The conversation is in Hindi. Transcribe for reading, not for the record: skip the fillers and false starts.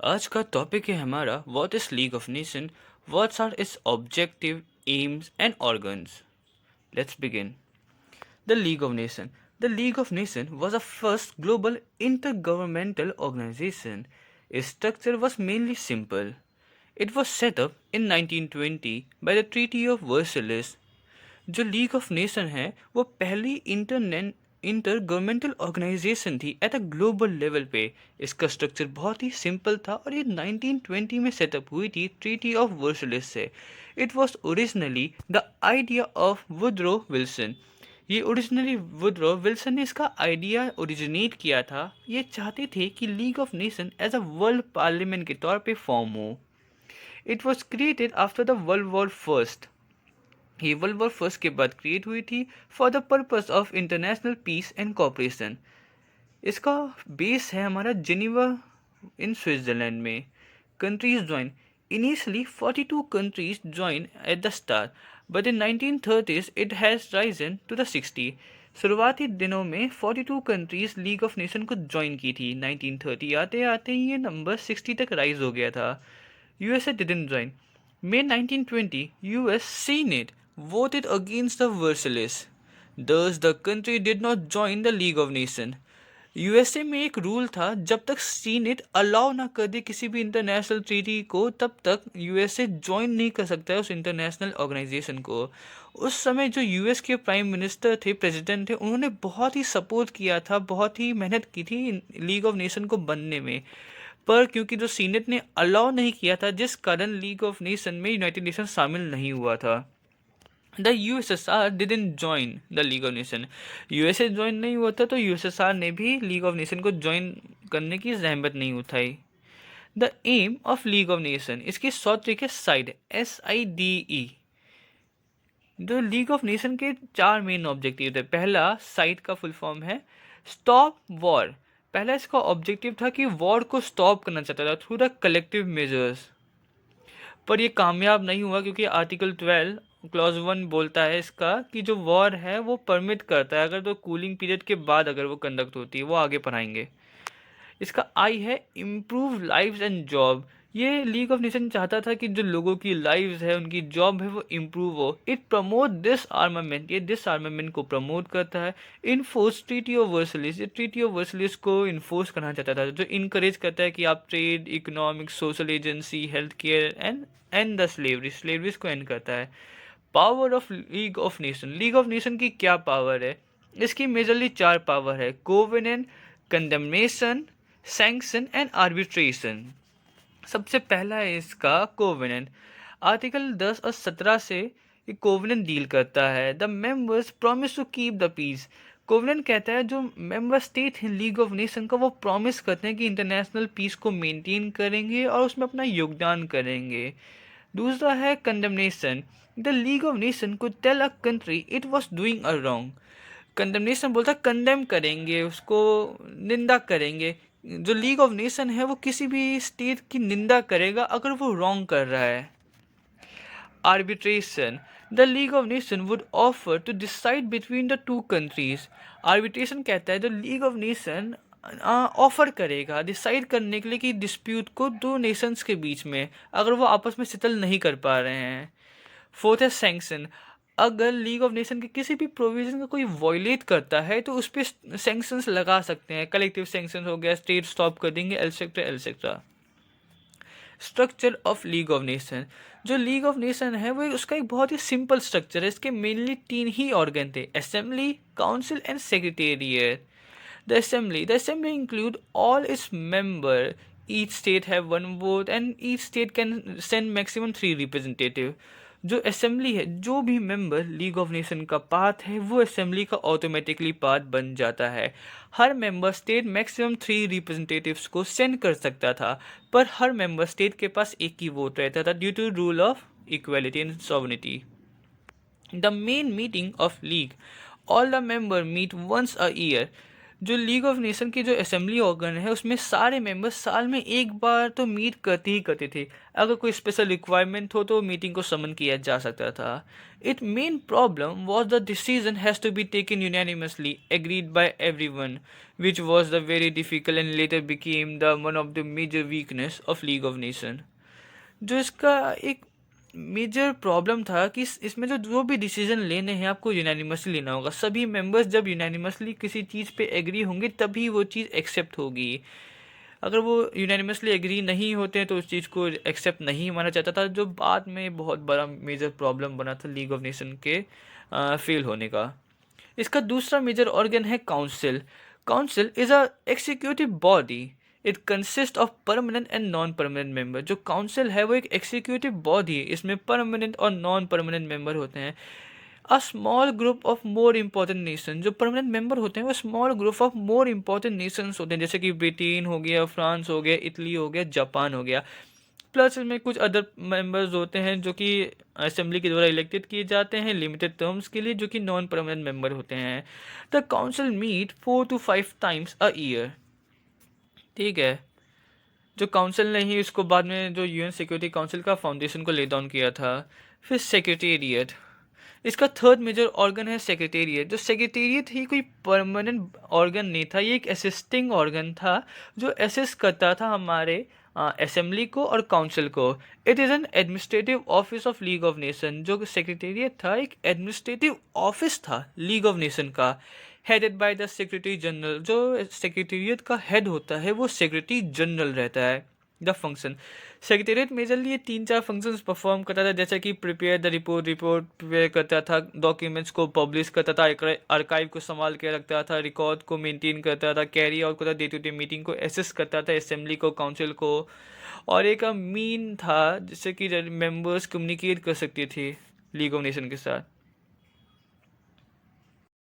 आज का टॉपिक है हमारा what is league of nation, what's are its objective, aims and organs. Let's begin. The League of Nations. The League of Nations was the first global intergovernmental organization. Its structure was mainly simple. It was set up in 1920 by the Treaty of Versailles. जो लीग ऑफ नेशन है वो पहली इंटर गवर्नमेंटल ऑर्गेनाइजेशन थी एट अ ग्लोबल लेवल पे. इसका स्ट्रक्चर बहुत ही सिंपल था और ये 1920 में सेटअप हुई थी ट्रीटी ऑफ वर्सलिस से. It was originally the idea of Woodrow Wilson. ये ओरिजिनली वुडरो विल्सन ने इसका आइडिया ओरिजिनेट किया था. ये चाहते थे कि league of nation as a world parliament के तौर पे फॉर्म हो. It was created after the world war first. ये वर्ल्ड वॉर फर्स्ट के बाद क्रिएट हुई थी for the purpose of international peace and cooperation. इसका बेस है हमारा जिनेवा इन स्विट्जरलैंड में. Countries join. Initially 42 countries joined at the start, but in 1930s it has risen to the 60. शुरुआती दिनों में 42 कंट्रीज लीग ऑफ नेशन को ज्वाइन की थी. 1930 आते आते ये नंबर 60 तक राइज हो गया था. USA didn't join. May 1920, US Senate voted against the Versailles. Thus, the country did not join the League of Nations. USA में एक रूल था, जब तक सीनेट अलाउ ना कर दे किसी भी इंटरनेशनल ट्रीटी को तब तक यूएसए ज्वाइन नहीं कर सकता है उस इंटरनेशनल ऑर्गेनाइजेशन को. उस समय जो यूएस के प्राइम मिनिस्टर थे, प्रेसिडेंट थे, उन्होंने बहुत ही सपोर्ट किया था, बहुत ही मेहनत की थी लीग ऑफ नेशन को बनने में. पर क्योंकि जो सीनेट ने अलाउ नहीं किया था, जिस कारण लीग ऑफ नेशन में यूनाइटेड नेशन शामिल नहीं हुआ था. The USSR didn't join the league of nation. USA join नहीं हुआ था तो यूएसएसआर ने भी लीग ऑफ नेशन को ज्वाइन करने की जहमत नहीं उठाई. The aim of league of nation. इसकी शॉर्ट ट्रिक है साइड, SIDE. जो लीग ऑफ नेशन के 4 मेन ऑब्जेक्टिव थे. पहला, साइड का फुल फॉर्म है स्टॉप वॉर. पहला इसका ऑब्जेक्टिव था कि वॉर को स्टॉप करना चाहता था थ्रू द कलेक्टिव मेजर्स. पर ये कामयाब नहीं हुआ क्योंकि आर्टिकल 12 क्लॉज 1 बोलता है इसका कि जो वॉर है वो परमिट करता है अगर तो कूलिंग पीरियड के बाद अगर वो कंडक्ट होती है. वो आगे पढ़ाएंगे. इसका आई है इम्प्रूव लाइव्स एंड जॉब. ये लीग ऑफ नेशन चाहता था कि जो लोगों की लाइव्स है, उनकी जॉब है, वो इम्प्रूव हो. It promote disarmament. ये दिस आर्मामेंट को प्रमोट करता है. Enforce treaty of Versailles. ये ट्रीटी ऑफ वर्सलिस को इन्फोर्स करना चाहता था, जो इनकरेज करता है कि आप trade, economic, social agency, health care and the slaveries को एंड करता है. Power of league of Nation. League of nation की क्या पावर है? इसकी मेजरली 4 पावर है: covenant, condemnation, sanction and arbitration. सबसे पहला है इसका कोवेनेंट. आर्टिकल 10 और 17 से ये कोवेनेंट डील करता है. The members promise to keep the peace. Covenant कहता है जो मेंबर स्टेट हैं लीग ऑफ नेशन का, वो प्रॉमिस करते हैं कि इंटरनेशनल पीस को मेंटेन करेंगे और उसमें अपना योगदान करेंगे. दूसरा है condemnation. The league of nation को tell a country it was doing a wrong. Condemnation बोलता है कंडेम करेंगे, उसको निंदा करेंगे. जो लीग ऑफ नेशन है वो किसी भी स्टेट की निंदा करेगा अगर वो रॉन्ग कर रहा है. Arbitration. The league of nation would offer to decide between the 2 countries. Arbitration कहता है जो लीग ऑफ नेशन ऑफर करेगा डिसाइड करने के लिए कि डिस्प्यूट को 2 नेशंस के बीच में अगर वो आपस में सेटल नहीं कर पा रहे हैं. फोर्थ है सैंक्शन. अगर लीग ऑफ नेशन के किसी भी प्रोविजन का कोई वॉयलेट करता है तो उस पर सैंक्शंस लगा सकते हैं. कलेक्टिव सैंक्शंस हो गया, स्टेट स्टॉप कर देंगे, etcetera. Structure of league of Nation. जो लीग ऑफ नेशन है वो उसका एक बहुत ही सिंपल स्ट्रक्चर है. इसके मेनली 3 ही ऑर्गन थे: assembly, council and secretariat. The assembly include all its member. Each state have 1 vote and each state can send maximum 3 representative. जो असेंबली है, जो भी मेंबर लीग ऑफ नेशन का पार्ट है वो असेंबली का ऑटोमेटिकली पार्ट बन जाता है. हर मेंबर स्टेट मैक्सिमम 3 रिप्रेजेंटेटिव्स को सेंड कर सकता था, पर हर मेंबर स्टेट के पास एक ही वोट रहता था due to rule of equality and sovereignty. The main meeting of league. All the member meet once a year. जो लीग ऑफ नेशन की जो असेंबली ऑर्गन है उसमें सारे मेंबर्स साल में एक बार तो मीट करते ही करते थे। अगर कोई स्पेशल रिक्वायरमेंट हो तो मीटिंग को समन किया जा सकता था। It main problem was the decision has to be taken unanimously agreed by everyone, which was the very difficult and later became the one of the major weakness of League of Nations। जो इसका एक मेजर प्रॉब्लम था कि इसमें जो भी डिसीजन लेने हैं आपको यूनानिमसली लेना होगा। सभी मेंबर्स जब यूनानिमसली किसी चीज़ पे एग्री होंगे तभी वो चीज़ एक्सेप्ट होगी। अगर वो यूनानिमसली एग्री नहीं होते हैं तो उस चीज़ को एक्सेप्ट नहीं माना जाता था, जो बाद में बहुत बड़ा मेजर प्रॉब्लम बना था लीग ऑफ नेशन के फेल होने का। इसका दूसरा मेजर ऑर्गन है council. Council is a executive body. It consist of permanent and non permanent member. जो काउंसिल है वो एक एक्सिक्यूटिव बॉडी है, इसमें परमानेंट और नॉन परमानेंट मेंबर होते हैं। A small group of more important nation. जो परमानेंट मेंबर होते हैं वो small group of more important Nations होते हैं, जैसे कि ब्रिटेन हो गया, फ्रांस हो गया, इटली हो गया, जापान हो गया। प्लस इसमें कुछ अदर मेंबर्स होते हैं जो कि असेंबली के द्वारा इलेक्टेड किए जाते हैं लिमिटेड टर्म्स के लिए, जो कि नॉन परमानेंट मेंबर होते हैं। The council meet 4 to 5 times a year. ठीक है। जो काउंसिल ने ही इसको बाद में जो यूएन सिक्योरिटी काउंसिल का फाउंडेशन को ले डाउन किया था। फिर सेक्रेटेरिएट। इसका थर्ड मेजर ऑर्गन है सेक्रेटेरिएट। जो सेक्रेटेरिएट ही कोई परमानेंट ऑर्गन नहीं था, ये एक असिस्टिंग ऑर्गन था जो असिस्ट करता था हमारे असेंबली को और काउंसिल को। It is an administrative office of league of Nation. जो सेक्रेटेरिएट था एक एडमिनिस्ट्रेटिव ऑफिस था लीग ऑफ नेशन का, headed by the secretary general. जो सेक्रेटेरिएट का हेड होता है वो सेक्रेटरी जनरल रहता है। द फंक्शन सेक्रेटेरिएट मेजरली ये 3-4 फंक्शंस परफॉर्म करता था, जैसे कि प्रिपेयर द रिपोर्ट प्रिपेयर करता था, डॉक्यूमेंट्स को पब्लिश करता था, आर्काइव को संभाल के रखता था, रिकॉर्ड को मेंटेन करता था, कैरी आउट करता, डे टू डे मीटिंग को एसेस करता था, असेंबली को, काउंसिल को। और एक मीन था जिससे कि मेंबर्स कम्युनिकेट कर सकती थी लीग ऑफ नेशन के साथ।